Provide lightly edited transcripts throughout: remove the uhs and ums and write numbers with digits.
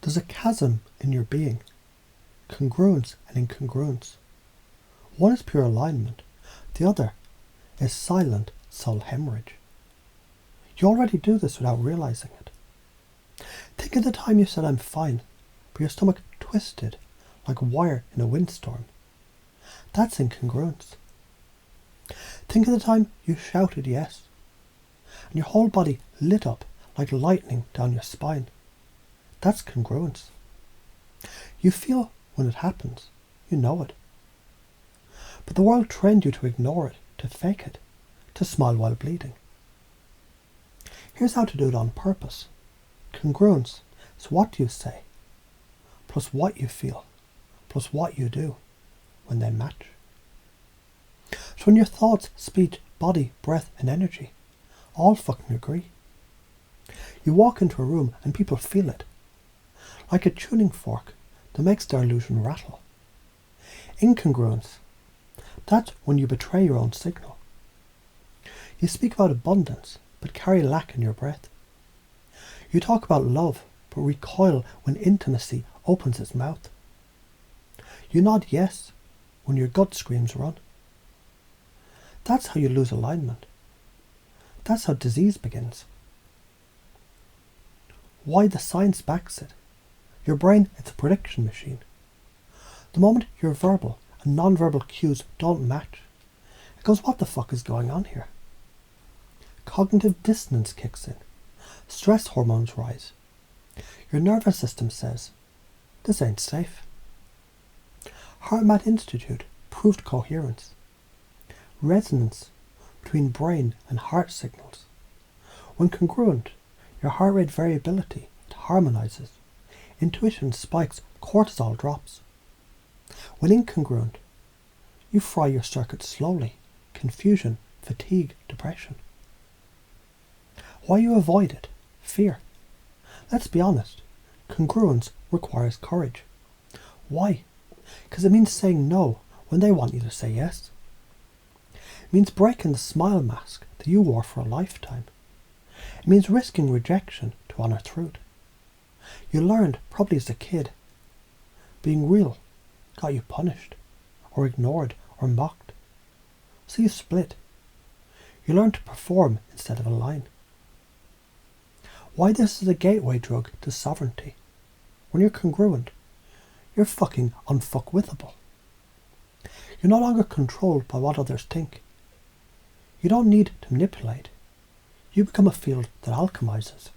There's a chasm in your being, congruence and incongruence. One is pure alignment, the other is silent soul hemorrhage. You already do this without realizing it. Think of the time you said I'm fine, but your stomach twisted like a wire in a windstorm. That's incongruence. Think of the time you shouted yes, and your whole body lit up like lightning down your spine. That's congruence. You feel when it happens, you know it. But the world trained you to ignore it, to fake it, to smile while bleeding. Here's how to do it on purpose. Congruence is what you say, plus what you feel, plus what you do, when they match. So when your thoughts, speech, body, breath and energy all fucking agree. You walk into a room and people feel it, like a tuning fork that makes their illusion rattle. Incongruence, that's when you betray your own signal. You speak about abundance, but carry lack in your breath. You talk about love, but recoil when intimacy opens its mouth. You nod yes when your gut screams run. That's how you lose alignment. That's how disease begins. Why the science backs it. Your brain is a prediction machine. The moment your verbal and non-verbal cues don't match, it goes, what the fuck is going on here? Cognitive dissonance kicks in. Stress hormones rise. Your nervous system says, this ain't safe. HeartMath Institute proved coherence. Resonance between brain and heart signals. When congruent, your heart rate variability, it harmonizes. Intuition spikes, cortisol drops. When incongruent, you fry your circuit slowly. Confusion, fatigue, depression. Why you avoid it? Fear. Let's be honest, congruence requires courage. Why? Because it means saying no when they want you to say yes. It means breaking the smile mask that you wore for a lifetime. It means risking rejection to honour truth. You learned, probably as a kid, being real got you punished, or ignored, or mocked. So you split. You learned to perform instead of align. Why this is a gateway drug to sovereignty. When you're congruent, you're fucking unfuckwithable. You're no longer controlled by what others think. You don't need to manipulate. You become a field that alchemizes.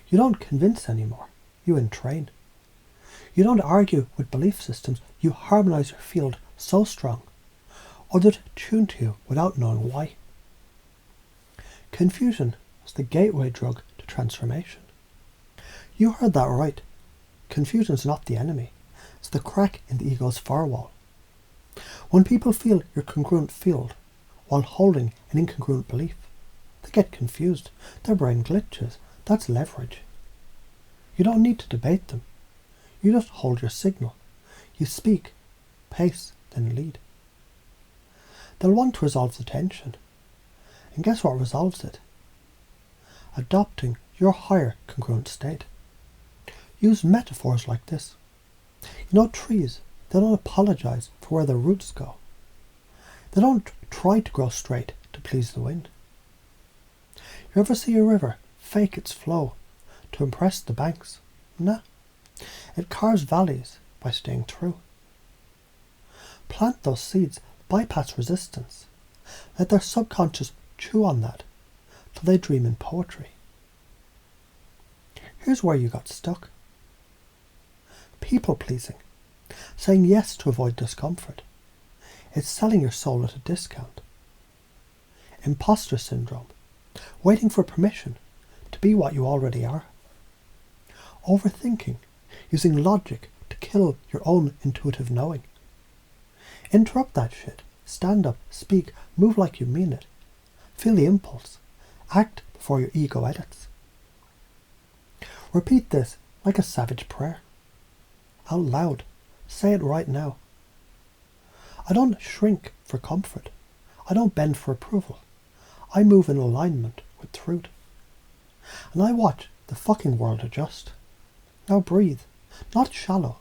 You don't convince anymore. You entrain. You don't argue with belief systems. You harmonize your field so strong, or that tune to you without knowing why. Confusion is the gateway drug to transformation. You heard that right. Confusion is not the enemy. It's the crack in the ego's firewall. When people feel your congruent field while holding an incongruent belief, they get confused. Their brain glitches. That's leverage. You don't need to debate them. You just hold your signal. You speak, pace, then lead. They'll want to resolve the tension. And guess what resolves it? Adopting your higher congruent state. Use metaphors like this. You know trees, they don't apologize for where their roots go. They don't try to grow straight to please the wind. You ever see a river fake its flow to impress the banks? Nah. It carves valleys by staying true. Plant those seeds, bypass resistance. Let their subconscious chew on that till they dream in poetry. Here's where you got stuck. People pleasing. Saying yes to avoid discomfort. It's selling your soul at a discount. Imposter syndrome. Waiting for permission to be what you already are. Overthinking. Using logic to kill your own intuitive knowing. Interrupt that shit. Stand up, speak, move like you mean it. Feel the impulse. Act before your ego edits. Repeat this like a savage prayer. Out loud. Say it right now. I don't shrink for comfort. I don't bend for approval. I move in alignment with truth. And I watch the fucking world adjust. Now breathe. Not shallow.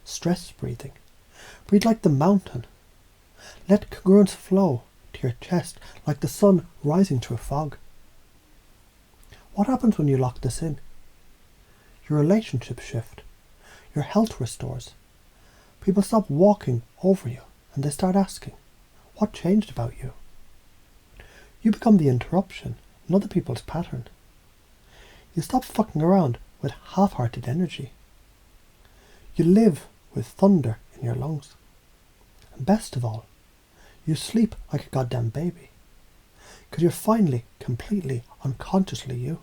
Stress breathing. Breathe like the mountain. Let congruence flow to your chest like the sun rising through a fog. What happens when you lock this in? Your relationships shift. Your health restores. People stop walking over you and they start asking, what changed about you? You become the interruption in other people's pattern. You stop fucking around with half-hearted energy. You live with thunder in your lungs. And best of all, you sleep like a goddamn baby. Because you're finally, completely, unconsciously you.